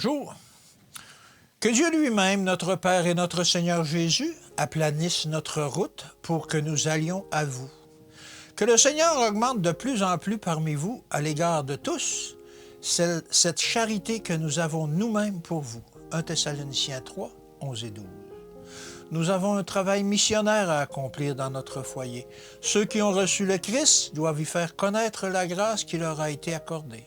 Bonjour. Que Dieu lui-même, notre Père et notre Seigneur Jésus, aplanisse notre route pour que nous allions à vous. Que le Seigneur augmente de plus en plus parmi vous, à l'égard de tous, cette charité que nous avons nous-mêmes pour vous. 1 Thessaloniciens 3, 11 et 12. Nous avons un travail missionnaire à accomplir dans notre foyer. Ceux qui ont reçu le Christ doivent y faire connaître la grâce qui leur a été accordée.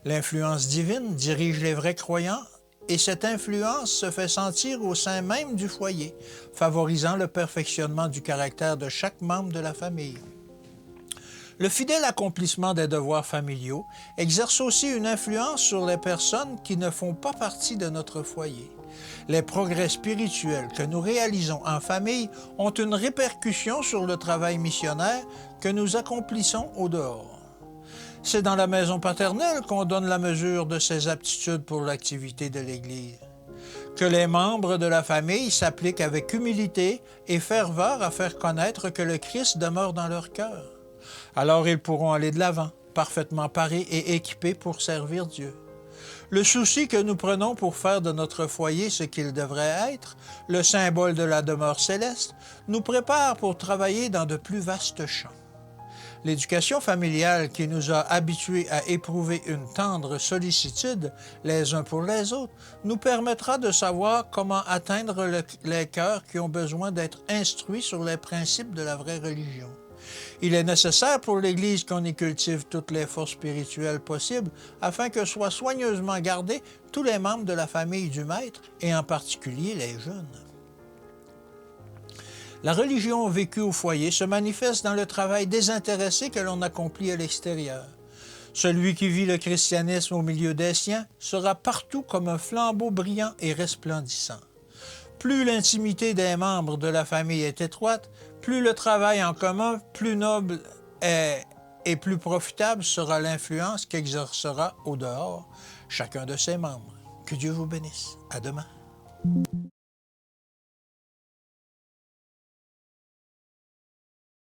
L'influence divine dirige les vrais croyants et cette influence se fait sentir au sein même du foyer, favorisant le perfectionnement du caractère de chaque membre de la famille. Le fidèle accomplissement des devoirs familiaux exerce aussi une influence sur les personnes qui ne font pas partie de notre foyer. Les progrès spirituels que nous réalisons en famille ont une répercussion sur le travail missionnaire que nous accomplissons au dehors. C'est dans la maison paternelle qu'on donne la mesure de ses aptitudes pour l'activité de l'Église. Que les membres de la famille s'appliquent avec humilité et ferveur à faire connaître que le Christ demeure dans leur cœur. Alors ils pourront aller de l'avant, parfaitement parés et équipés pour servir Dieu. Le souci que nous prenons pour faire de notre foyer ce qu'il devrait être, le symbole de la demeure céleste, nous prépare pour travailler dans de plus vastes champs. L'éducation familiale qui nous a habitués à éprouver une tendre sollicitude les uns pour les autres nous permettra de savoir comment atteindre les cœurs qui ont besoin d'être instruits sur les principes de la vraie religion. Il est nécessaire pour l'Église qu'on y cultive toutes les forces spirituelles possibles afin que soient soigneusement gardés tous les membres de la famille du Maître et en particulier les jeunes. La religion vécue au foyer se manifeste dans le travail désintéressé que l'on accomplit à l'extérieur. Celui qui vit le christianisme au milieu des siens sera partout comme un flambeau brillant et resplendissant. Plus l'intimité des membres de la famille est étroite, plus le travail en commun, plus noble et plus profitable sera l'influence qu'exercera au dehors chacun de ses membres. Que Dieu vous bénisse. À demain.